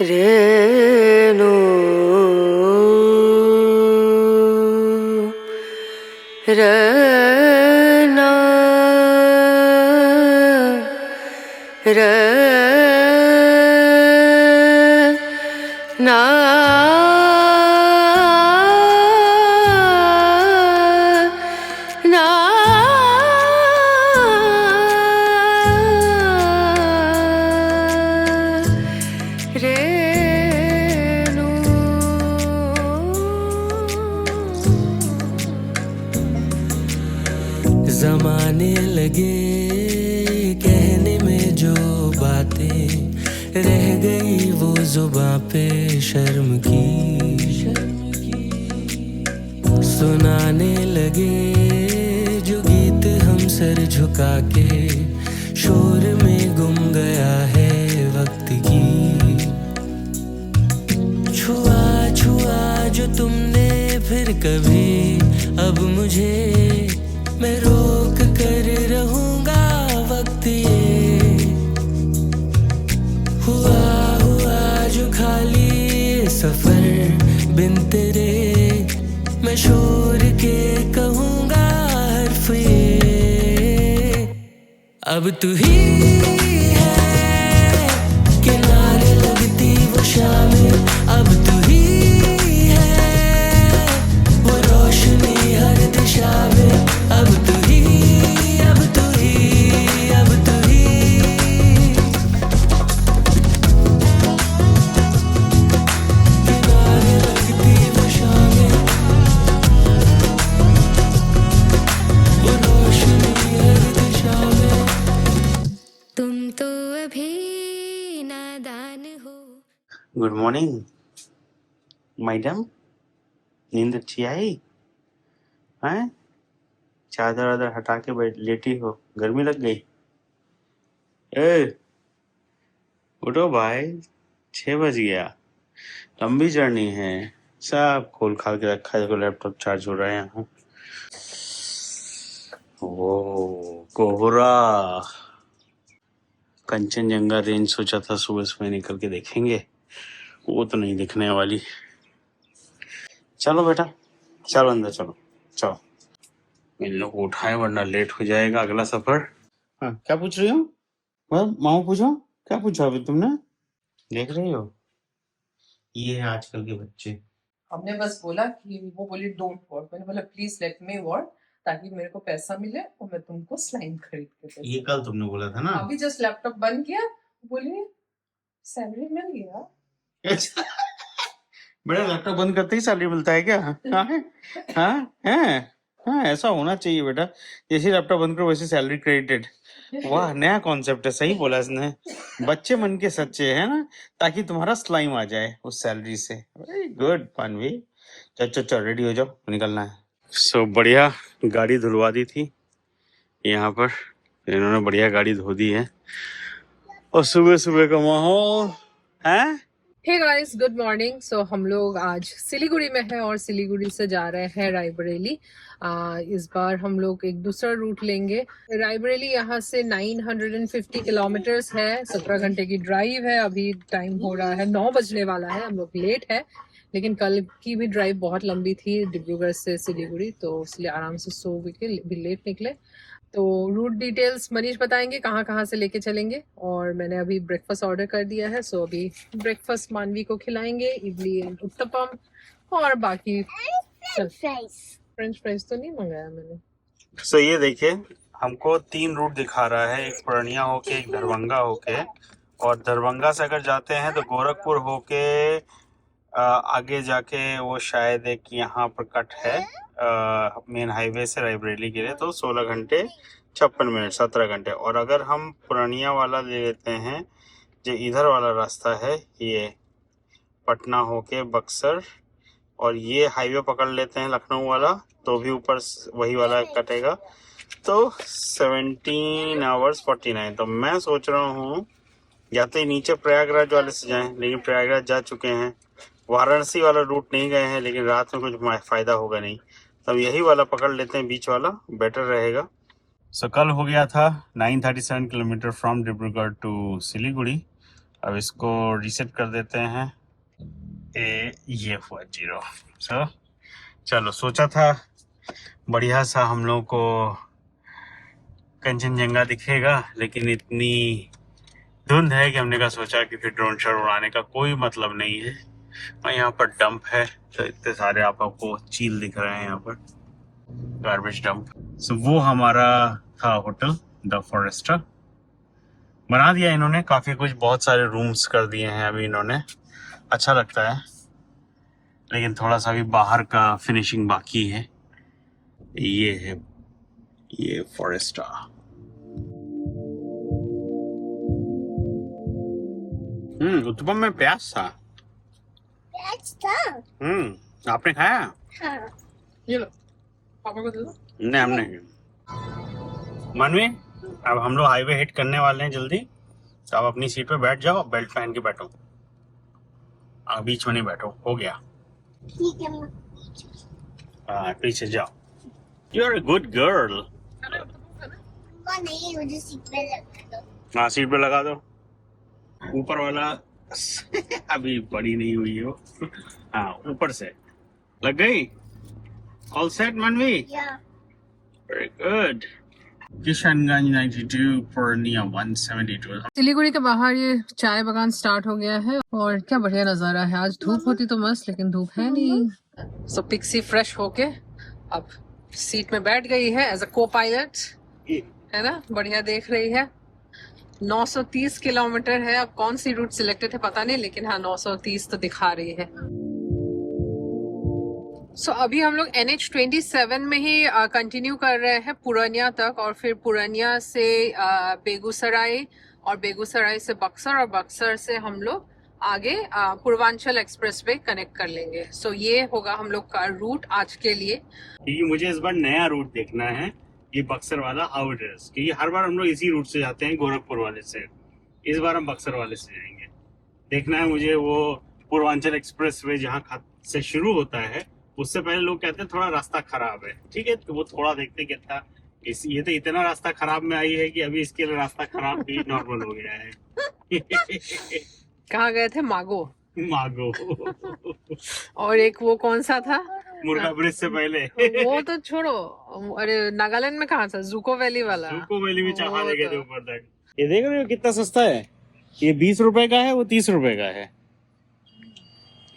रेणु रना रना ना रेणु। जमाने लगे कहने में जो बातें रह गई वो जुबां पे शर्म की सुनाने लगे जो गीत हम सर झुका के शोर में गुम गया है वक्त की छुआ छुआ जो तुमने फिर कभी अब मुझे मैं रोक कर रहूंगा वक्त ये हुआ हुआ जो खाली सफर बिन तेरे मैं शोर के कहूंगा हर्फ ये अब तू ही है किनारे लगती वो शामें अब तू ही है वो रोशनी हर दिशा में अब तू ही अब तू ही अब तू ही किनारे लगती वो शामें वो रोशनी हर दिशा में तुम तो अभी नादान हो। गुड मॉर्निंग मैडम, नींद अच्छी आई हैं? चादर वादर हटा के बैठ लेटी हो, गर्मी लग गई? ए उठो भाई, 6 बज गया, लंबी जर्नी है। सब खोल खाल के रखा है, देखो लैपटॉप चार्ज हो रहा है यहाँ। ओ कोहरा, कंचनजंगा रेंज सोचा था सुबह सुबह निकल के देखेंगे, वो तो नहीं दिखने वाली। चलो बेटा, चलो अंदर चलो, चलो इन लोग को उठाए वरना लेट हो जाएगा अगला सफर। हाँ, क्या पूछ रही हो? मामा पूछो, क्या पूछा अभी तुमने? देख रही हो, ये है आजकल के बच्चे। हमने बस बोला कि वो बोली डोंट वर्क, मैंने बोला प्लीज लेट मी वर्क ताकि मेरे को पैसा मिले और मैं तुमको स्लाइम खरीद के दे। ये कल तुमने बोला था ना। अभी जस्ट लैपटॉप बंद किया, बोली सैलरी मिल गया। बेटा लैपटॉप बंद करते ही सैलरी मिलता है क्या? हाँ है, हाँ है, हाँ ऐसा होना चाहिए बेटा, जैसे लैपटॉप बंद करो वैसे सैलरी क्रेडिटेड। वाह, नया कॉन्सेप्ट है, सही बोला इसने। बच्चे मन के सच्चे है ना, ताकि तुम्हारा स्लाइम आ जाए उस सैलरी से। वेरी गुड पानवी, चल चल चल रेडी हो जाओ, निकलना है। सो बढ़िया, गाड़ी धुलवा दी थी यहाँ पर, इन्होंने बढ़िया गाड़ी धो दी है। और सुबह सुबह का माहौल है। Hey guys, good morning. So हम लोग आज सिलीगुड़ी में हैं और सिलीगुड़ी से जा रहे हैं रायबरेली। इस बार हम लोग एक दूसरा रूट लेंगे। रायबरेली यहाँ से 950 किलोमीटर्स है, 17 घंटे की ड्राइव है। अभी टाइम हो रहा है 9 बजने वाला है, हम लोग लेट है, लेकिन कल की भी ड्राइव बहुत लंबी थी डिब्रूगढ़ से सिलीगुड़ी, तो इसलिए आराम से सो के भी लेट निकले। तो रूट डिटेल्स मनीष बताएंगे कहाँ कहाँ से लेके चलेंगे। और मैंने अभी ब्रेकफास्ट ऑर्डर कर दिया है, सो अभी ब्रेकफास्ट मानवी को खिलाएंगे, इडली एंड उत्तपम, और बाकी फ्रेंच फ्राइज तो नहीं मंगाया मैंने। सो ये देखिए, हमको 3 रूट दिखा रहा है, एक पूर्णिया होके, एक दरभंगा होके, और दरभंगा से अगर जाते हैं तो गोरखपुर होके आगे जाके वो शायद एक यहाँ पर कट है मेन हाईवे से रायबरेली के लिए, तो 16 घंटे 56 मिनट 17 घंटे। और अगर हम पूर्णिया वाला ले लेते हैं, जो इधर वाला रास्ता है, ये पटना होके बक्सर, और ये हाईवे पकड़ लेते हैं लखनऊ वाला, तो भी ऊपर वही वाला कटेगा, तो 17 आवर्स 49। तो मैं सोच रहा हूँ या तो नीचे प्रयागराज वाले से जाएं, लेकिन प्रयागराज जा चुके हैं। वाराणसी वाला रूट नहीं गए हैं, लेकिन रात में कुछ फ़ायदा होगा नहीं, तब यही वाला पकड़ लेते हैं, बीच वाला बेटर रहेगा। सो कल हो गया था 937 kilometre from Dibrugarh to Siliguri, अब इसको रीसेट कर देते हैं। ये 40। सो चलो, सोचा था बढ़िया सा हम लोग को कंचनजंगा दिखेगा, लेकिन इतनी धुंध है कि हमने का सोचा कि फिर ड्रोन शॉट उड़ाने का कोई मतलब नहीं है। और यहाँ पर डंप है, तो इतने सारे आपको चील दिख रहे हैं यहाँ पर, गार्बेज डंप। सो वो हमारा था होटल द फॉरेस्टा। बना दिया इन्होंने काफी कुछ, बहुत सारे रूम्स कर दिए हैं अभी इन्होंने, अच्छा लगता है, लेकिन थोड़ा सा भी बाहर का फिनिशिंग बाकी है। ये है ये फॉरेस्टा। उत्तपम में प्याज था। आपने खाया? हाँ। ये लो, पापा को दे दो। नहीं, हमने। मनवी, अब हम लोग हाईवे हिट करने वाले हैं जल्दी, तो आप अपनी सीट पे बैठ जाओ, बेल्ट पहन के बैठो, आप बीच में नहीं बैठो, हो गया? ठीक है। हाँ, पीछे जाओ। You are a good girl. वो नहीं, मुझे सीट पे लगा दो। हाँ, सीट पे लगा दो। ऊपर वाला अभी बड़ी नहीं हुई हो। हाँ, ऊपर से लग गई। All set Manvi? Yeah very good. Kishanganj 92, Purnia 172। Siliguri के बाहर ये चाय बागान स्टार्ट हो गया है और क्या बढ़िया नजारा है। आज धूप होती तो मस्त, लेकिन धूप है नहीं। सो पिक्सी फ्रेश होके अब सीट में बैठ गई है एज अ को पायलट, है ना, बढ़िया देख रही है। 930 किलोमीटर है। अब कौन सी रूट सिलेक्टेड है पता नहीं, लेकिन हाँ 930 तो दिखा रही है। सो अभी हम लोग NH27 में ही कंटिन्यू कर रहे हैं पूर्णिया तक, और फिर पूर्णिया से बेगूसराय, और बेगूसराय से बक्सर, और बक्सर से हम लोग आगे पूर्वांचल एक्सप्रेस वे कनेक्ट कर लेंगे। सो ये होगा हम लोग का रूट आज के लिए। क्योंकि मुझे इस बार नया रूट देखना है, ये बक्सर वाला हाउ इट इज, क्योंकि हर बार हम लोग इसी रूट से जाते हैं, गोरखपुर वाले से। इस बार हम बक्सर वाले से जाएंगे। देखना है मुझे वो पूर्वांचल एक्सप्रेस वे जहाँ से शुरू होता है, उससे पहले लोग कहते हैं थोड़ा रास्ता खराब है। ठीक है, तो वो थोड़ा देखते कितना, ये तो इतना रास्ता खराब में आई है कि अभी इसके लिए रास्ता खराब भी नॉर्मल हो गया है। कहाँ गए थे? मागो। मागो। और एक वो कौन सा था, मुर्गा ब्रिज से पहले। वो तो छोड़ो। अरे नागालैंड में कहाँ था? जुको वैली वाला। जुको वैली में चढ़ा वो ले गए थे तो। ऊपर तक। ये देख रहे हो कितना सस्ता है। ये 20 रुपए का है, वो 30 रुपए का है।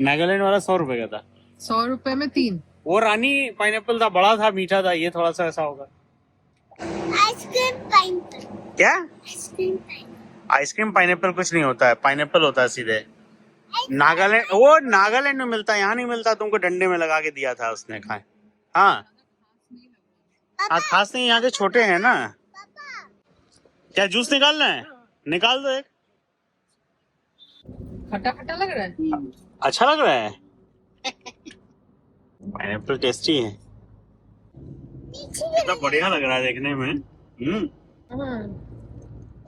नागालैंड वाला 100 रुपए का था। 100 रुपए में 3। वो रानी पाइनएप्पल था, बड़ा था, मीठा था। ये थोड़ा सा ऐसा होगा। Ice cream pineapple. क्या? आइसक्रीम आइसक्रीम पाइनएप्पल कुछ नहीं होता है, पाइनएप्पल होता है सीधे। नागालैंड, वो नागालैंड में मिलता है, यहाँ नहीं मिलता। तुमको डंडे में लगा के दिया था उसने, खाए। हाँ हाँ, खास नहीं, यहाँ के छोटे हैं ना। क्या जूस निकालना है? निकाल दो एक। खट्टा खट्टा लग रहा है। अच्छा लग रहा है। पाइनएप्पल टेस्टी है, कितना बढ़िया लग रहा है देखने में।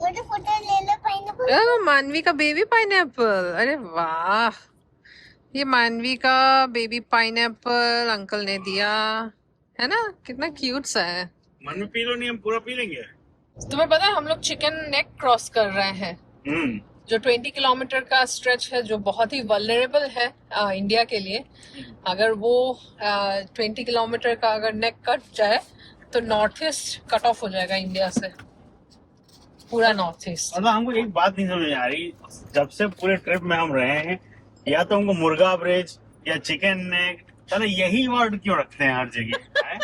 फोटो ले लो पाइनएप्पल। मानवी का बेबी पाइनएप्पल। अरे वाह, ये मानवी का बेबी पाइनएप्पल अंकल ने दिया है ना, कितना क्यूट सा है। मन में पी लो, नहीं हम पूरा पी लेंगे। तुम्हें पता है हम लोग चिकन नेक क्रॉस कर रहे हैं, जो 20 किलोमीटर का स्ट्रेच है, जो बहुत ही वल्नरेबल है इंडिया के लिए। अगर वो 20 किलोमीटर का अगर नेक कट जाए तो नॉर्थ ईस्ट कट ऑफ हो जाएगा इंडिया से, पूरा नॉर्थ ईस्ट। मतलब हमको एक बात नहीं समझ आ रही, जब से पूरे ट्रिप में हम रहे हैं, या तो हमको मुर्गा ब्रिज या चिकन नेक, चलो यही वर्ड क्यों रखते हैं हर जगह है?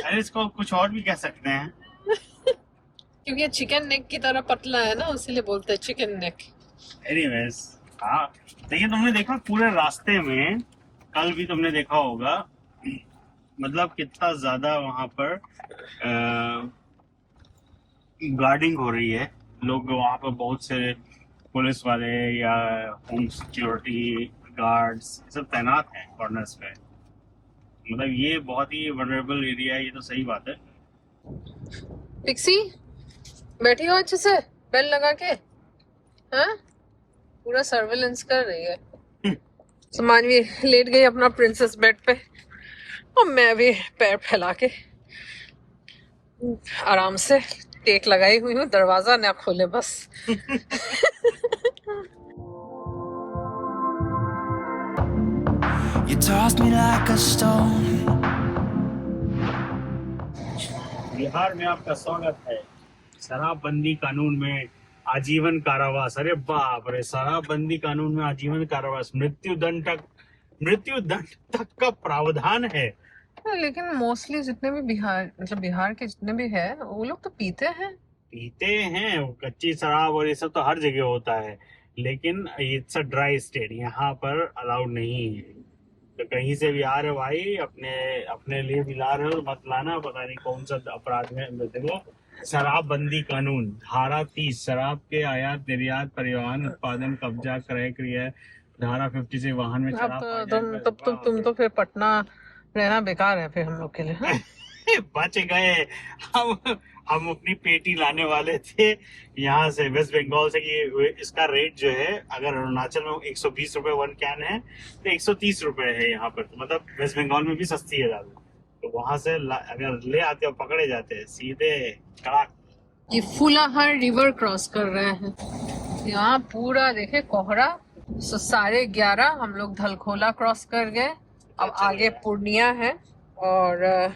अरे इसको कुछ और भी कह सकते हैं। क्योंकि ये चिकन नेक की तरह पतला है ना, इसीलिए बोलते हैं चिकन नेक। एनीवेज, हाँ देखिए, तुमने देखा पूरे रास्ते में, कल भी तुमने देखा होगा, मतलब कितना ज्यादा वहां पर गार्डिंग हो रही है। लोग वहां पर बहुत से पुलिस वाले या होम सिक्योरिटी गार्ड्स सब तैनात हैं कॉर्नर्स पे। मतलब ये बहुत ही वनरेबल एरिया है, ये तो सही बात है। पिक्सी बैठी हो अच्छे से, बेल लगा के। हाँ, पूरा सर्वेलेंस कर रही है। तो मानवी लेट गई अपना प्रिंसेस बेड पे, और मैं भी पैर फैला के आराम से टेक लगाई हुई हूँ, दरवाजा ना खोले बस। You tossed me like a stone. Bihar में आपका स्वागत है। शराबबंदी कानून में आजीवन कारावास, अरे बाप रे, शराबबंदी कानून में आजीवन कारावास, मृत्यु दंड तक का प्रावधान है। लेकिन मोस्टली जितने भी बिहार के जितने भी है वो लोग तो पीते हैं। कच्ची शराब और ये सब तो हर जगह होता है, लेकिन इट्स अ ड्राई स्टेट, यहाँ पर अलाउड नहीं है। तो कहीं से भी आ रहे हो भाई, अपने लिए भी ला रहे हो, मत लाना, पता नहीं कौन सा अपराध में। देखो, शराबबंदी कानून धारा 30, शराब के आयात, निर्यात, परिवहन, उत्पादन, कब्जा, क्रय, क्रिया। धारा 50 से वाहन में शराब पाई जाए तुम तो फिर पटना रहना बेकार है फिर हम लोग के लिए। हाँ? बच गए हम अपनी पेटी लाने वाले थे यहाँ से, वेस्ट बंगाल से। कि इसका रेट जो है, अगर अरुणाचल में 120 रुपए 1 कैन है तो 130 रुपए है यहाँ पर, तो मतलब वेस्ट बंगाल में भी सस्ती है ज्यादा। तो वहां से अगर ले आते और पकड़े जाते हैं सीधे कड़ाक। ये फूलाहार रिवर क्रॉस कर रहे हैं, यहाँ पूरा देखे कोहरा। 11:30 हम लोग धलखोला क्रॉस कर गए, अब आगे पूर्णिया है। और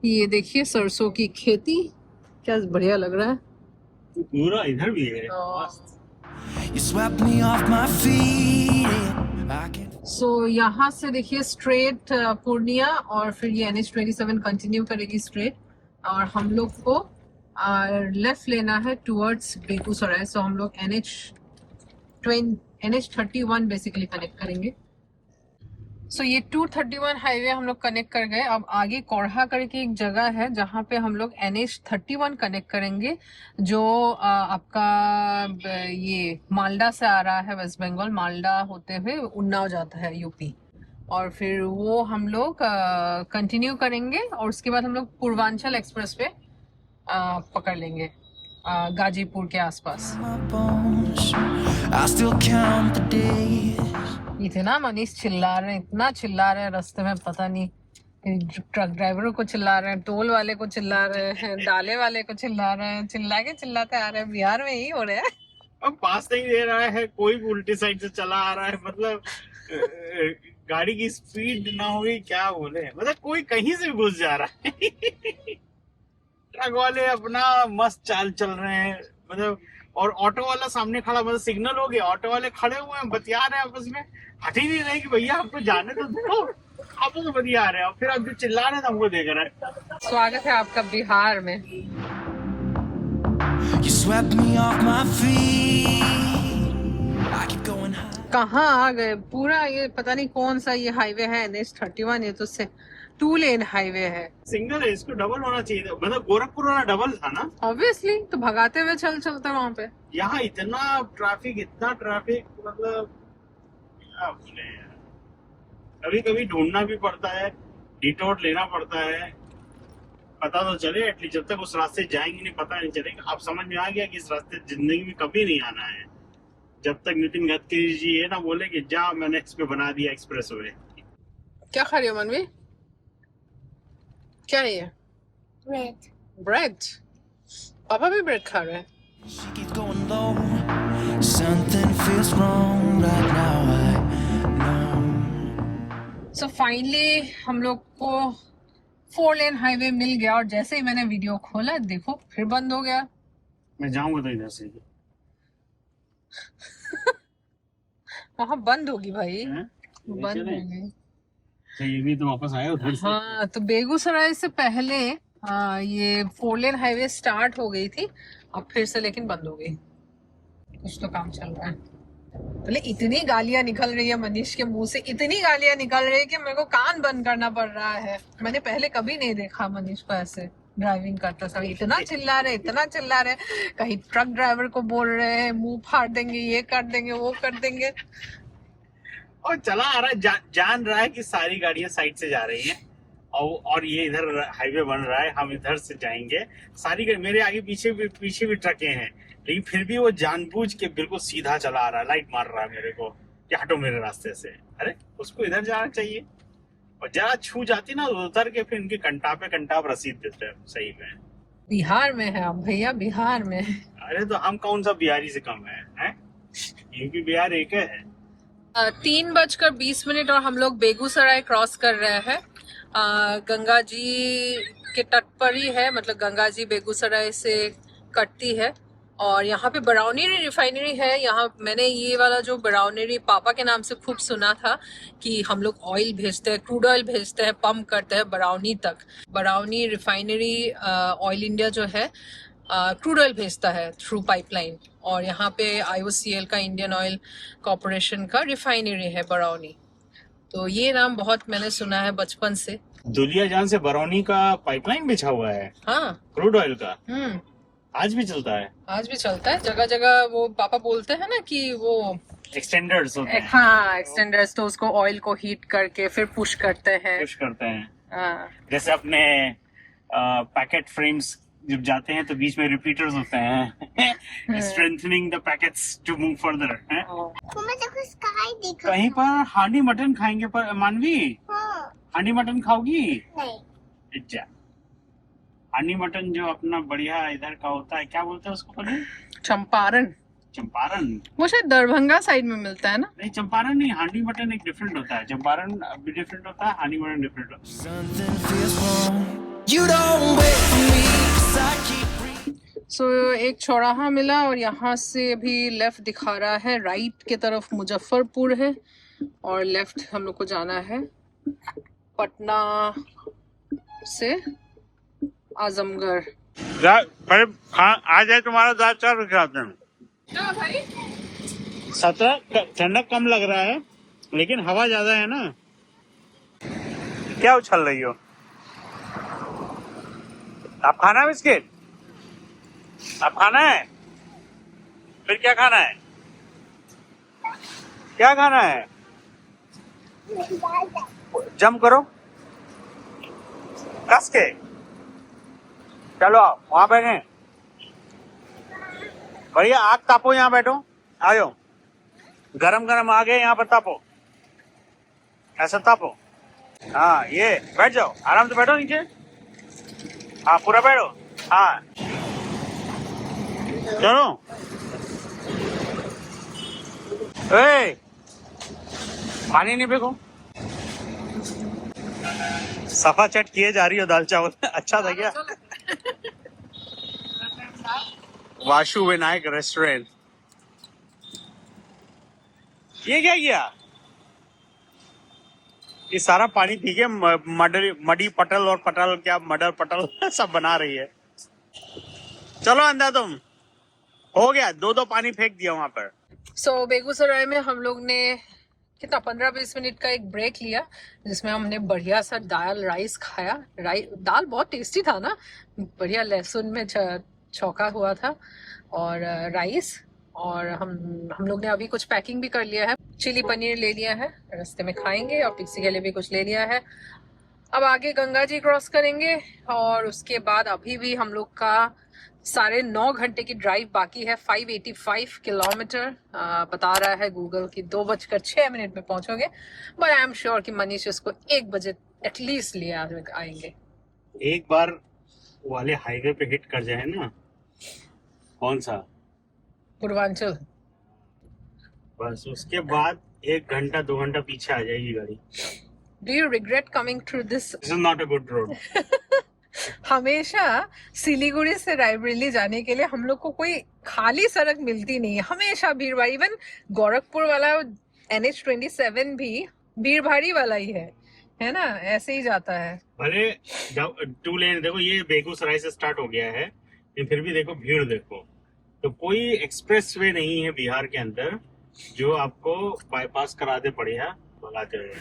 ये देखिए सरसों की खेती, क्या बढ़िया लग रहा है। पूरा इधर भी है। You swept me off my feet. I can सो यहाँ से देखिए स्ट्रेट पूर्णिया, और फिर ये NH27 कंटिन्यू करेगी स्ट्रेट, और हम लोग को लेफ्ट लेना है टुवर्ड्स बेगूसराय। सो हम लोग NH31 बेसिकली कनेक्ट करेंगे। सो ये 231 हाईवे हम लोग कनेक्ट कर गए। अब आगे कोढ़ा करके एक जगह है जहाँ पे हम लोग NH31 कनेक्ट करेंगे, जो आपका ये मालदा से आ रहा है, वेस्ट बंगाल, मालदा होते हुए उन्नाव जाता है यूपी। और फिर वो हम लोग कंटिन्यू करेंगे, और उसके बाद हम लोग पूर्वांचल एक्सप्रेस पे पकड़ लेंगे गाजीपुर के आसपास। my bones. I still count the days. इतना मनीष चिल्ला रहे हैं, इतना चिल्ला रहे हैं रास्ते में, पता नहीं। ट्रक ड्राइवरों को चिल्ला रहे हैं, टोल वाले को चिल्ला रहे हैं, डाले वाले को चिल्ला रहे हैं, चिल्लाते आ रहे हैं। बिहार में ही हो रहा है। अब पास नहीं दे रहा है, कोई भी उल्टी साइड से चला आ रहा है, मतलब गाड़ी की स्पीड ना होगी क्या बोले, मतलब कोई कहीं से भी घुस जा रहा है। ट्रक वाले अपना मस्त चाल चल रहे हैं, मतलब। और ऑटो वाला सामने खड़ा, मतलब सिग्नल हो गया, ऑटो वाले खड़े हुए हैं, बतिया रहे हैं आपस में, हट ही नहीं रहे कि भैया आपको जाने तो दो, आप तो बतिया रहे हैं, और फिर आप जो चिल्ला रहे हैं हमको देख रहे हैं। स्वागत है आपका बिहार में। You swept me off my feet. I keep going high. कहाँ आ गए पूरा, ये पता नहीं कौन सा ये हाईवे है NH31, ये तो 2 लेन हाईवे है। सिंगल है, इसको डबल होना चाहिए था, मतलब गोरखपुर वाला डबल था ना। ऑब्वियसली, तो भगाते हुए चलते वहां पे। यहाँ इतना ट्रैफिक, मतलब क्या बोले यार। कभी कभी ढूंढना भी पड़ता है, डिटोर लेना पड़ता है, पता तो चले एटलीस्ट। जब तक उस रास्ते जाएंगे नहीं, पता नहीं चलेगा। अब समझ में आ गया कि इस रास्ते जिंदगी में कभी नहीं आना है, जब तक नितिन गडकरी जी ये ना बोले कि जा मैंने इस पे बना दिया एक्सप्रेसवे। क्या खा रही हो मनवी? क्या है ये? ब्रेड। पापा भी ब्रेड खा रहे हैं। She keeps going low. Something feels wrong right now. I know. So finally हम लोग को 4 लेन हाईवे मिल गया, और जैसे ही मैंने वीडियो खोला देखो फिर बंद हो गया। मैं जाऊंगा तो इधर से वहाँ बंद होगी भाई, बंद चले? होगी। तो ये भी तो वापस आया उधर से। हाँ, तो बेगूसराय से पहले ये 4 लेन हाईवे स्टार्ट हो गई थी, अब फिर से लेकिन बंद हो गई। कुछ तो काम चल रहा है। पहले इतनी गालियां निकल रही है मनीष के मुंह से, इतनी गालियां निकल रही है कि मेरे को कान बंद करना पड़ रहा है। मैंने पहले कभी नहीं देखा मनीष को ऐसे ड्राइविंग करते समय। इतना चिल्ला रहे, कहीं ट्रक ड्राइवर को बोल रहे हैं मुंह फाड़ देंगे, ये कर देंगे, वो कर देंगे। और चला आ रहा है, जान रहा है कि सारी गाड़ियां साइड से जा रही हैं, और ये इधर हाईवे बन रहा है, हम इधर से जाएंगे। सारी मेरे आगे पीछे भी ट्रकें हैं, लेकिन फिर भी वो जानबूझ के बिल्कुल सीधा चला आ रहा है, लाइट मार रहा है मेरे को कि हटो मेरे रास्ते से। अरे उसको इधर जाना चाहिए, और जरा छू जाती ना उतर के फिर इनके कंटा पे रसीद देते हैं सही में। बिहार में है हम भैया, बिहार में। अरे तो हम कौन सा बिहारी से कम है? यूपी बिहार एक है। 3:20 और हम लोग बेगूसराय क्रॉस कर रहे हैं। गंगा जी के तट पर ही है, मतलब गंगा जी बेगूसराय से कटती है। और यहाँ पे बरौनी रिफाइनरी है। यहाँ मैंने ये वाला जो बरौनी पापा के नाम से खूब सुना था कि हम लोग ऑयल भेजते हैं, क्रूड ऑयल भेजते हैं, पंप करते हैं बरौनी तक। बरौनी रिफाइनरी ऑयल इंडिया जो है क्रूड ऑयल भेजता है थ्रू पाइपलाइन। और यहाँ पे IOCL का, इंडियन ऑयल कॉरपोरेशन का रिफाइनरी है बरौनी। तो ये नाम बहुत मैंने सुना है बचपन से। दुलियाजान से बरौनी का पाइपलाइन बिछा हुआ है हाँ। क्रूड ऑयल का। आज भी चलता है। आज भी चलता है जगह जगह। वो पापा बोलते हैं ना कि वो एक्सटेंडर्स होते हैं। हाँ, एक्सटेंडर्स। तो उसको ऑयल को हीट करके फिर पुश करते हैं। पुश करते हैं। हाँ। जैसे अपने पैकेट फ्रेम्स जब जाते हैं तो बीच में रिपीटर्स होते हैं, strengthening the packets to move further. मम्मा देखो स्काई देखो। कहीं पर हांडी मटन खाएंगे पर मानवी, हाँ। हांडी मटन खाओगी? नहीं। अच्छा, हांडी मटन जो अपना बढ़िया इधर का होता है, क्या बोलते हैं उसको पहले? चंपारण। चंपारण। वो शायद दरभंगा साइड में मिलता है ना? नहीं, चंपारण नहीं, हांडी मटन एक डिफरेंट होता है। चंपारण भी डिफरेंट होता है, हांडी मटन डिफरेंट होता है। Something feels wrong. You don't wait for me, 'cause I keep breathing. सो एक चौराहा मिला और यहाँ से अभी लेफ्ट दिखा रहा है, राइट के तरफ मुजफ्फरपुर है और लेफ्ट हम लोग को जाना है पटना से आजमगढ़। आ जाए तुम्हारा दाल चावल खाते हैं। क्या भाई? 17 ठंडक कम लग रहा है लेकिन हवा ज्यादा है ना। क्या उछल रही हो आप? खाना है बिस्किट? आप खाना है? फिर क्या खाना है? क्या खाना है? जम करो कस के। चलो आओ वहां बैठे, बढ़िया आग तापो, यहाँ बैठो, आ जाओ। गरम गरम आ गए यहाँ पर, तापो, ऐसा तापो। हाँ, ये बैठ जाओ, आराम से बैठो नीचे। हाँ, पूरा बैठो। हाँ चलो। ए, पानी नहीं फेंको। सफा चट किए जा रही हो दाल चावल। अच्छा था क्या? वाशु विनायक रेस्टोरेंट। ये क्या किया? ये सारा पानी पी के मडी पटल और पटल, क्या मडर पटल सब बना रही है। चलो अंदर तुम। हो गया, दो पानी फेंक दिया वहां पर। सो बेगूसराय में हम लोग ने कितना 15-20 मिनट का एक ब्रेक लिया, जिसमें हमने बढ़िया सा दाल राइस खाया। दाल बहुत टेस्टी था ना, बढ़िया लहसुन में छौंका हुआ था। और राइस, और हम लोग ने अभी कुछ पैकिंग भी कर लिया है। चिली पनीर ले लिया है, रास्ते में खाएंगे, और पिक्सी के लिए भी कुछ ले लिया है। अब आगे गंगा जी क्रॉस करेंगे और उसके बाद अभी भी हम लोग का 9.5 घंटे की ड्राइव बाकी है। 585 किलोमीटर बता रहा है गूगल कि 2:06 में पहुंचोगे। बट आई एम श्योर कि मनीष इसको 1 बजे एटलीस्ट लिए आएंगे। एक बार वाले हाईवे पे हिट कर जाए ना, कौन सा? पूर्वांचल। बस उसके बाद 1 घंटा 2 घंटा पीछे आ जाएगी गाड़ी। Do you regret coming through this? This is not a good road. हमेशा सिलीगुड़ी से रायबरेली जाने के लिए हम लोग को कोई खाली सड़क मिलती नहीं है, हमेशा भीड़ भाड़ी। इवन गोरखपुर वाला NH27 भी भीड़ भाड़ी वाला ही है ना, ऐसे ही जाता है। अरे 2 लेन देखो, ये बेगूसराय से स्टार्ट हो गया है, लेकिन फिर भी देखो भीड़ देखो। तो कोई एक्सप्रेस वे नहीं है बिहार के अंदर जो आपको बाईपास करा दे बढ़िया भगाते हुए।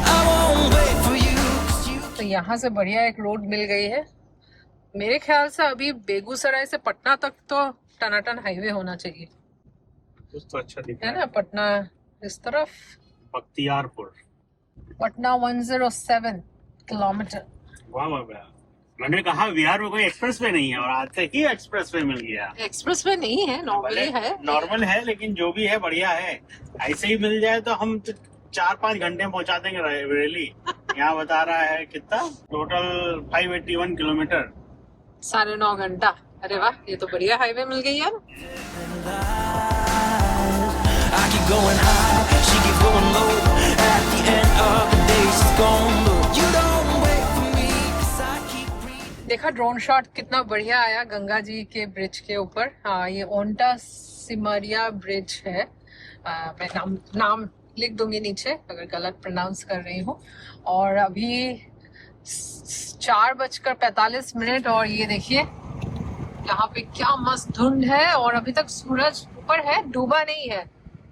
I won't wait for you, 'cause you तो यहाँ से बढ़िया एक रोड मिल गई है। मेरे ख्याल से अभी बेगूसराय से पटना तक तो टनाटन हाईवे होना चाहिए, कुछ तो अच्छा दिख है रहा ना। पटना इस तरफ, बख्तियारपुर। पटना 107 किलोमीटर। वाह वाह वाह। मैंने कहा बिहार में कोई एक्सप्रेस वे नहीं है और आज तक ही एक्सप्रेस वे मिल गया। एक्सप्रेस वे नहीं है, नॉर्मली है। नॉर्मल है, लेकिन जो भी है बढ़िया है। ऐसे ही मिल जाए तो हम 4-5 घंटे में पहुंचा देंगे रायबरेली। यहाँ बता रहा है कितना टोटल 581 किलोमीटर। 9.5 घंटा। अरे वाह, ये तो बढ़िया हाईवे मिल गई यार। I keep going high, she keeps going low. At the end of the day, she's gone. But you don't wait for me, 'cause I keep breathing. देखा ड्रोन शॉट कितना बढ़िया आया गंगा जी के ब्रिज के ऊपर। हाँ, ये ओंटा सिमरिया ब्रिज है। मैं नाम लिख दूंगी नीचे अगर गलत प्रोनाउंस कर रही हूँ। और अभी 4:45 और ये देखिए यहाँ पे क्या मस्त धुंध है और अभी तक सूरज ऊपर है, डूबा नहीं है।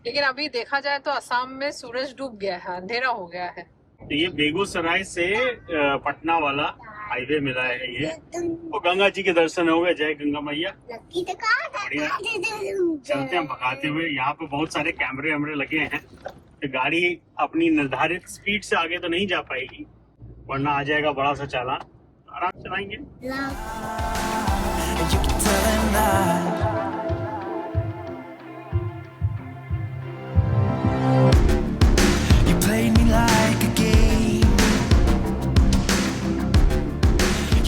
लेकिन अभी देखा जाए तो असम में सूरज डूब गया है, अंधेरा हो गया है। तो ये बेगूसराय से पटना वाला हाईवे मिला है ये। और गंगा जी के दर्शन हो गए, जय गंगा मैया। बढ़िया। चलते हैं भगाते हुए। यहाँ पे बहुत सारे कैमरे वैमरे लगे हैं, तो गाड़ी अपनी निर्धारित स्पीड से आगे तो नहीं जा पाएगी, वरना आ जाएगा बड़ा सा चालान। आराम से चलाएंगे। And you can tell them that. You played me like a game.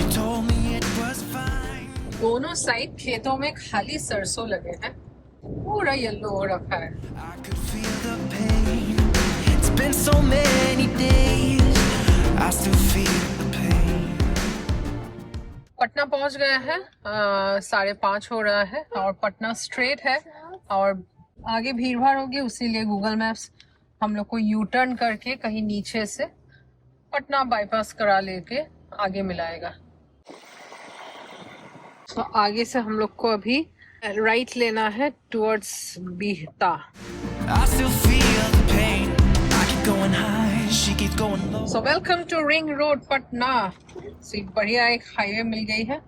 You told me it was fine. दोनों साइड खेतों में खाली सरसों लगे हैं, पूरा येलो हो रखा है। I could feel the pain. It's been so many days. I still feel the pain. Patna पहुंच गए हैं। 5:30 हो रहा है और पटना स्ट्रेट है और आगे भीड़ भाड़ होगी, उसीलिए गूगल मैप्स हम लोग को यू टर्न करके कहीं नीचे से पटना बाईपास करा लेके आगे मिलाएगा। तो आगे से हम लोग को अभी राइट लेना है towards बिहता। I still feel the pain. I keep going high, she keeps going low. So welcome to ring road Patna. बढ़िया एक हाईवे मिल गई है।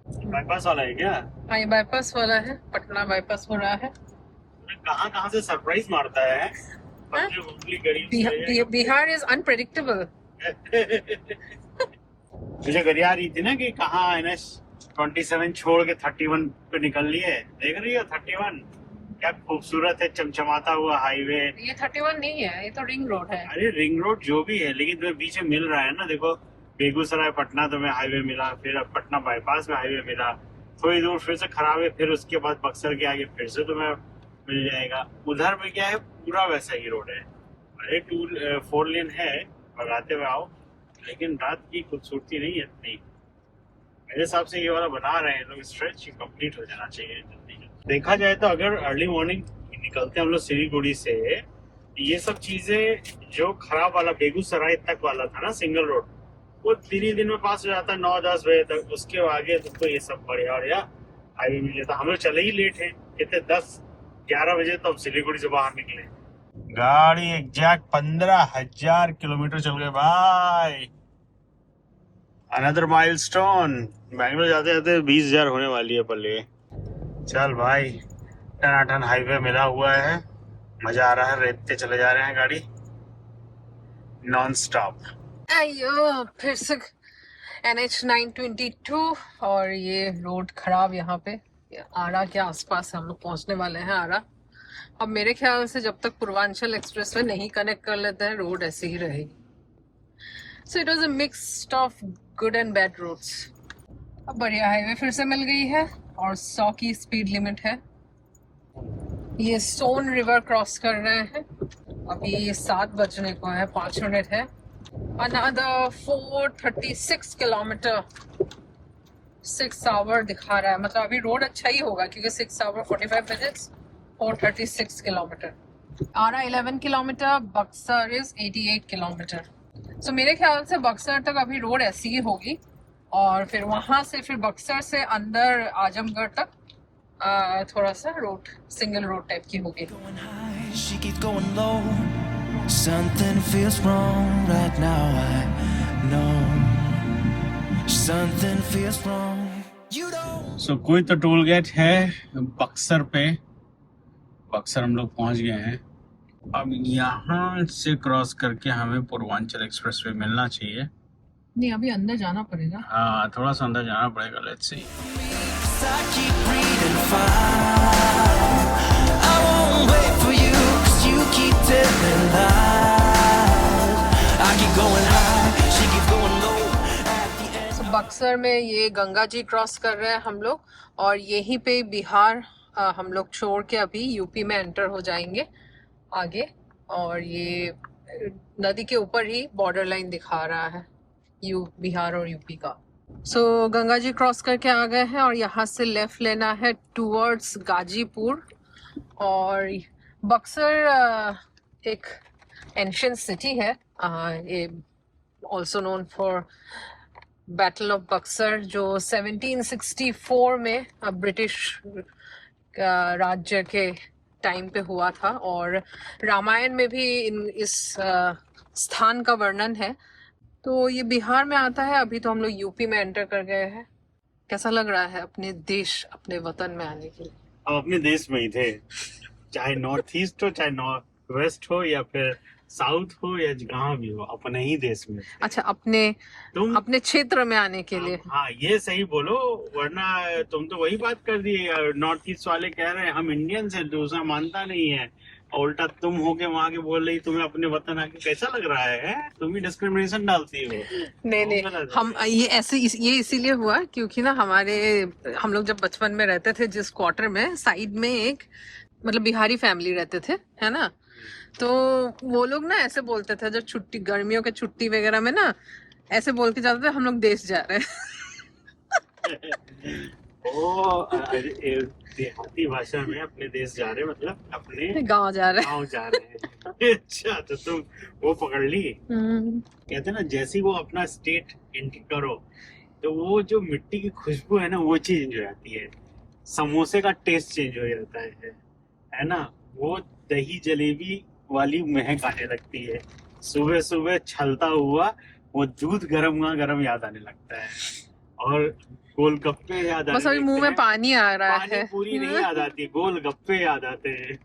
बाईपास वाला है क्या? हाँ, ये बाईपास वाला है, पटना बाईपास हो रहा है। कहाँ से सरप्राइज मारता है। Bihar is unpredictable. मुझे गरिया रही थी ना कि कहाँ NH-27 छोड़ के 31 पे निकल लिए। देख रही हो 31 क्या खूबसूरत है, चमचमाता हुआ हाईवे। ये 31 नहीं है, ये तो रिंग रोड है। अरे रिंग रोड जो भी है, लेकिन तुम्हें बीच में मिल रहा है ना। देखो बेगूसराय पटना तुम्हें हाईवे मिला, फिर अब पटना बाईपास में हाईवे मिला, थोड़ी दूर फिर से खराब है, फिर उसके बाद बक्सर के आगे फिर से तुम्हें मिल जाएगा। उधर में क्या है, पूरा वैसा ही रोड है। अरे 4 लेन है, भगाते हुए आओ, लेकिन रात की खूबसूरती नहीं है इतनी। मेरे हिसाब से ये वाला बना रहे हैं लोग, स्ट्रेच कंप्लीट हो जाना चाहिए जल्दी। देखा जाए तो अगर अर्ली मॉर्निंग निकलते हैं हम लोग सिलीगुड़ी से, ये सब चीजें जो खराब वाला बेगूसराय तक वाला था ना सिंगल रोड, वो दिन में पास हो जाता है 9-10 बजे तक। उसके आगे तो ये सब बढ़िया हाईवे मिल जाता। हम लोग चले ही लेट हैं, कितने 10-11 बजे तो हम सिलीगुड़ी से बाहर निकले। गाड़ी एग्जैक्ट 15,000 किलोमीटर चल गए भाई। Another milestone. बैंगलोर जाते जाते 20,000 होने वाली है पल्ले। चल भाई, टनाटन हाईवे मिला हुआ है, मजा आ रहा है। रेतते चले जा रहे हैं गाड़ी नॉन स्टॉप। अयो, फिर से NH-922 और ये रोड खराब। यहाँ पे आरा के आसपास हम लोग पहुंचने वाले हैं। आरा अब मेरे ख्याल से जब तक पूर्वांचल एक्सप्रेसवे नहीं कनेक्ट कर लेते हैं, रोड ऐसे ही रहेगी। So it was a mix of good and bad roads. अब बढ़िया हाईवे फिर से मिल गई है और 100 की स्पीड लिमिट है। ये सोन रिवर क्रॉस कर रहे हैं। अभी 7 बजने को है, 5 मिनट है। Another 436 किलोमीटर, 6 आवर दिखा रहा है। मतलब अभी रोड अच्छा ही होगा क्योंकि 6 hour 45 minutes, 436 kilometre. Arrah 11 kilometre, Buxar is 88 kilometre. So मेरे ख्याल से बक्सर तक अभी रोड ऐसी ही होगी और फिर वहां से फिर बक्सर से अंदर आजमगढ़ तक थोड़ा सा रोड सिंगल रोड टाइप की होगी। Going high, she keeps going low. Something feels wrong right now, I know. Something feels wrong. You don't. सो कोई तो टोल गेट है बक्सर पे। बक्सर हम लोग पहुंच गए हैं। अब यहाँ से क्रॉस करके हमें पूर्वांचल एक्सप्रेसवे मिलना चाहिए। नहीं, अभी अंदर जाना पड़ेगा। हाँ, थोड़ा सा अंदर जाना पड़ेगा। Let's see. I keep breathing fine. I won't wait for you, 'cause you keep telling lies. I keep going high, Buxar में ये गंगा जी क्रॉस कर रहे हैं हम लोग, और यहीं पे बिहार हम लोग छोड़ के अभी यूपी में एंटर हो जाएंगे आगे। और ये नदी के ऊपर ही बॉर्डर लाइन दिखा रहा है बिहार और यूपी का। सो गंगा जी क्रॉस करके आ गए हैं और यहाँ से लेफ्ट लेना है टूवर्ड्स गाजीपुर। और बक्सर एक एंशियंट सिटी है, ये also known for battle of Buxar, जो 1764 में ब्रिटिश राज्य के टाइम पे हुआ था। और रामायण में भी इस स्थान का वर्णन है। तो ये बिहार में आता है। अभी तो हम लोग यूपी में एंटर कर गए हैं। कैसा लग रहा है अपने देश, अपने वतन में आने के लिए? हम अपने देश में ही थे, चाहे नॉर्थ ईस्ट हो, चाहे नॉर्थ वेस्ट हो, या फिर साउथ हो, या जहाँ भी हो, अपने ही देश में थे। अच्छा, अपने क्षेत्र में आने के लिए। हाँ, ये सही बोलो, वरना तुम तो वही बात कर दिए। नॉर्थ ईस्ट वाले कह रहे हैं हम इंडियन से, दूसरा मानता नहीं है, और उल्टा तुम होके वहाँ के बोल रही तुम्हें अपने वतन आके कैसा लग रहा है? तुम ही डिस्क्रिमिनेशन डालती हो। नहीं, हम ये इसीलिए हुआ क्योंकि ना हम लोग जब बचपन में रहते थे, जिस क्वार्टर में साइड में एक मतलब बिहारी फैमिली रहते थे, है ना, तो वो लोग ना ऐसे बोलते थे जब छुट्टी, गर्मियों के छुट्टी वगैरह में ना ऐसे बोल के जाते थे हम लोग देश जा रहे हैं। देहाती भाषा में अपने देश जा रहे, मतलब अपने गांव जा रहे हैं। अच्छा, तो तुम वो पकड़ ली। कहते ना, जैसे वो अपना स्टेट एंटर करो तो वो जो मिट्टी की खुशबू है ना, वो चेंज हो जाती है, समोसे का टेस्ट चेंज हो जाता है ना, वो दही जलेबी वाली महक आने लगती है, सुबह सुबह छलता हुआ वो दूध गरम याद आने लगता है, और गोलगप्पे याद आने बस अभी मुंह में पानी आ रहा है। पूरी नहीं याद आती, गोलगप्पे याद आते हैं।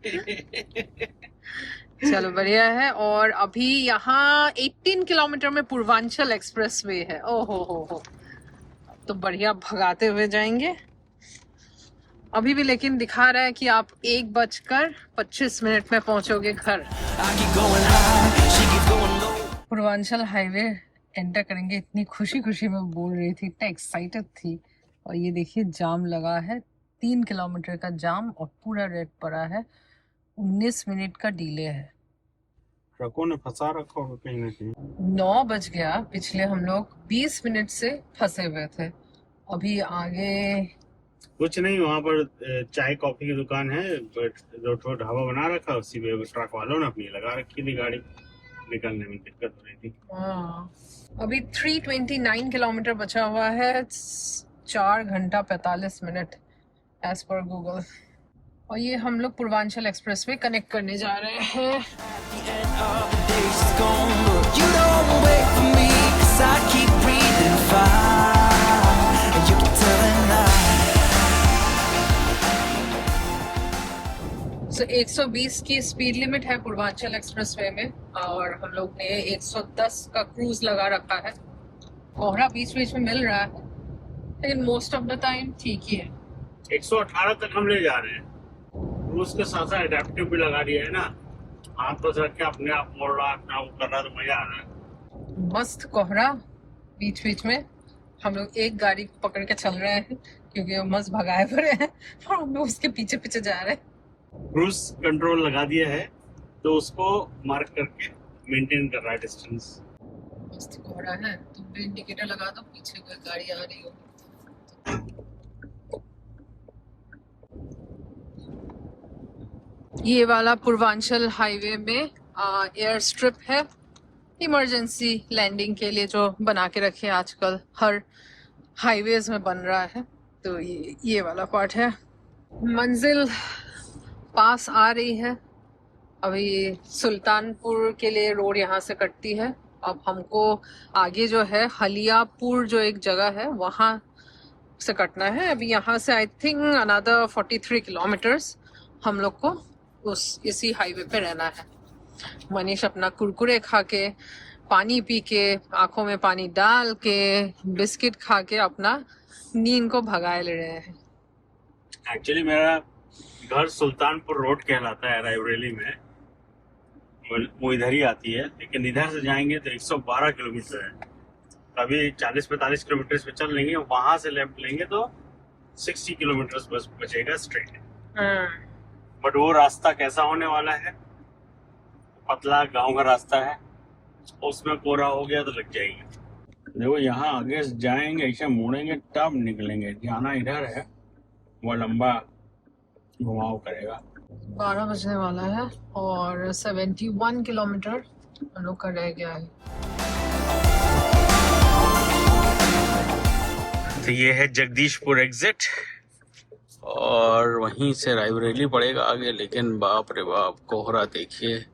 चलो बढ़िया है। और अभी यहाँ 18 किलोमीटर में पूर्वांचल एक्सप्रेस वे है। ओहो हो, तो बढ़िया भगाते हुए जाएंगे अभी भी। लेकिन दिखा रहा है कि आप 1:25 में पहुंचोगे घर। पूर्वांचल हाईवे एंटर करेंगे। इतनी खुशी में बोल रही थी, इतना एक्साइटेड थी। और ये देखिए जाम लगा है, 3 किलोमीटर का जाम, और पूरा रेड पड़ा है। 19 मिनट का डिले है। ट्रकों ने फंसा रखा होगा कहीं ना कहीं। 9 बज गया, पिछले हम लोग 20 मिनट से फंसे हुए थे। अभी आगे कुछ नहीं, वहाँ पर चाय कॉफी की दुकान है, जो ढाबा बना रखा, उसी पे ट्रक वालों ने अपनी लगा रखी थी गाड़ी, निकलने में दिक्कत हो रही थी। अभी 329 किलोमीटर बचा हुआ है, 4 घंटा 45 मिनट एज पर गूगल। और ये हम लोग पूर्वांचल एक्सप्रेस वे कनेक्ट करने जा रहे हैं। So, 120 की स्पीड लिमिट है पूर्वांचल एक्सप्रेसवे में, और हम लोग ने 110 का क्रूज लगा रखा है। कोहरा बीच में मिल रहा है, लेकिन मोस्ट ऑफ द टाइम ठीक ही है। 118 तक हम ले जा रहे हैं। क्रूज के साथ साथ एडेप्टिव भी लगा दिया है ना, हाथ पर रख के अपने आप मोड़ रहा, अपना वो कर रहा, तो मजा आ रहा है। मस्त कोहरा बीच में। हम लोग एक गाड़ी पकड़ के चल रहे हैं क्योंकि वो मस्त भगाए पड़े हैं, और हम लोग उसके पीछे जा रहे हैं। क्रूज कंट्रोल लगा दिया है, तो उसको मार्क करके मेंटेन कर रहा है डिस्टेंस। मस्त कोहरा है। तुम भी इंडिकेटर लगा दो, पीछे कोई गाड़ी आ रही हो। ये वाला पूर्वांचल हाईवे में एयर स्ट्रिप है, इमरजेंसी लैंडिंग के लिए, जो बना के रखे आजकल हर हाईवेज में बन रहा है। तो ये वाला पार्ट है। मंजिल पास आ रही है। अभी सुल्तानपुर के लिए रोड यहाँ से कटती है। अब हमको आगे जो है हलियापुर जो एक जगह है, वहाँ से कटना है। अभी यहाँ से आई थिंक अनदर 43 किलोमीटर्स हम लोग को इसी हाईवे पे रहना है। मनीष अपना कुरकुरे खा के, पानी पी के, आंखों में पानी डाल के, बिस्किट खा के अपना नींद को भगाए ले रहे हैं। एक्चुअली मेरा घर सुल्तानपुर रोड कहलाता है रायबरेली में, वो इधर ही आती है, लेकिन इधर से जाएंगे तो 112 किलोमीटर है। अभी 40-45 किलोमीटर पे चल लेंगे, वहां से लेफ्ट लेंगे तो 60 किलोमीटर बस बचेगा स्ट्रेट। बट वो रास्ता कैसा होने वाला है, पतला गांव का रास्ता है, उसमें कोहरा हो गया तो लग जाएगी। देखो यहाँ आगे जाएंगे, ऐसे मुड़ेंगे तब निकलेंगे। जाना इधर है, वो लंबा घुमाव करेगा। 12 बजने वाला है और 71 किलोमीटर हम लोग का रह गया है। तो ये है जगदीशपुर एग्जिट और वहीं से रायबरेली पड़ेगा आगे। लेकिन बाप रे बाप, कोहरा देखिए।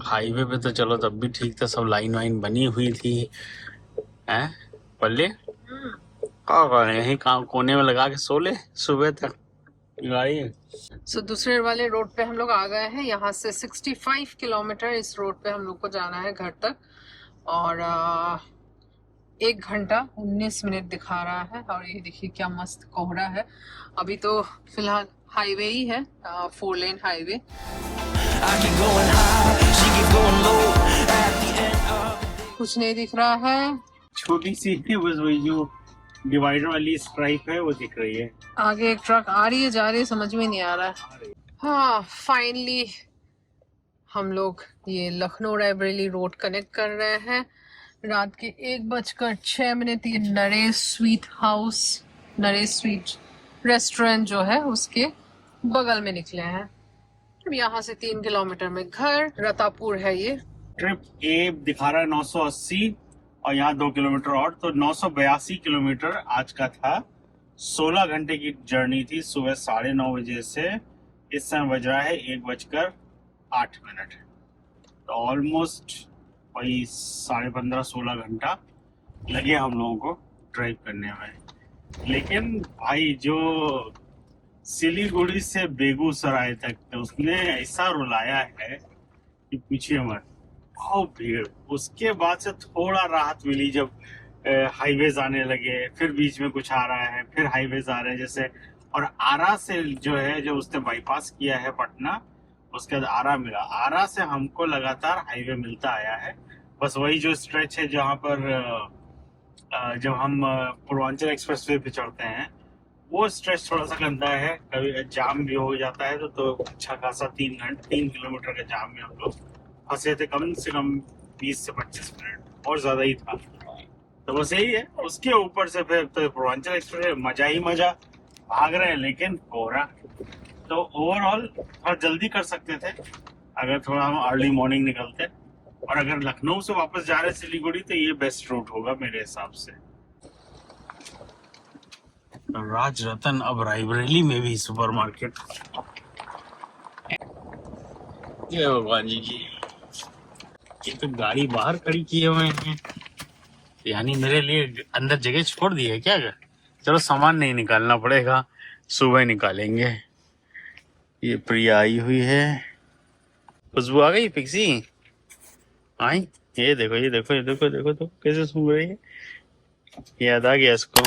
हाईवे पे तो चलो तब भी ठीक था, सब लाइन वाइन बनी हुई थी। हैं पल्ले यहीं कोने में लगा के सो ले सुबह तक गाड़ी। सो दूसरे वाले रोड पे हम लोग आ गए हैं। यहाँ से 65 किलोमीटर इस रोड पे हम लोग को जाना है घर तक और 1 घंटा 19 मिनट दिखा रहा है। और ये देखिए क्या मस्त कोहरा है। अभी तो फिलहाल हाईवे ही है, 4 लेन हाईवे। कुछ नहीं दिख रहा है, छोटी सी बस वही जो डिवाइडर वाली स्ट्राइप है वो दिख रही है। आगे एक ट्रक आ रही है जा रही है, समझ में नहीं आ रहा है। हाँ फाइनली हम लोग ये लखनऊ रायबरेली रोड कनेक्ट कर रहे हैं। रात के 1:06 ये Naresh sweet house, Naresh sweet restaurant जो है उसके बगल में निकले हैं। यहाँ से 3 किलोमीटर में घर, रतापुर है ये। ट्रिप ए दिखा रहा है 980 और यहाँ 2 किलोमीटर और, तो 982 किलोमीटर आज का था। 16 घंटे की जर्नी थी, सुबह 9:30 बजे से इस समय बज रहा है 1:08। तो ऑलमोस्ट वही 15.5-16 घंटा लगे हम लोगों को ड्राइव करने में। लेकिन भाई जो सिलीगुड़ी से बेगूसराय तक तो उसने ऐसा रुलाया है कि पूछिए मत, बहुत भीड़। उसके बाद से थोड़ा राहत मिली जब हाईवेज आने लगे, फिर बीच में कुछ आ रहा है, फिर हाईवेज आ रहे हैं जैसे। और आरा से जो है, जो उसने बाईपास किया है पटना, उसके बाद आरा मिला। आरा से हमको लगातार हाईवे मिलता आया है। बस वही जो स्ट्रेच है जहाँ पर जब हम पूर्वांचल एक्सप्रेसवे पे चढ़ते हैं, वो स्ट्रेच थोड़ा सा गंदा है, कभी जाम भी हो जाता है। तो अच्छा खासा 3 किलोमीटर के जाम में हम लोग फंसे थे। कम से कम 20 से 25 मिनट और ज्यादा ही था। तो बस यही है। उसके ऊपर से फिर तो पूर्वांचल एक्सप्रेस मजा ही मजा, भाग रहे हैं। लेकिन कोहरा तो ओवरऑल थोड़ा जल्दी कर सकते थे अगर थोड़ा हम अर्ली मॉर्निंग निकलते। और अगर लखनऊ से वापस जा रहे सिलीगुड़ी तो ये बेस्ट रूट होगा मेरे हिसाब से। राज रतन अब रायबरेली में भी सुपरमार्केट। जय भगवान जी की। ये तो गाड़ी बाहर खड़ी किए हुए हैं, यानी मेरे लिए अंदर जगह छोड़ दी है क्या? चलो सामान नहीं निकालना पड़ेगा, सुबह निकालेंगे। ये प्रिया आई हुई है। खुशबू आ गई, पिक्सी आई। ये देखो ये देखो ये देखो देखो तो कैसे सूंघ रही है। याद आ गया इसको।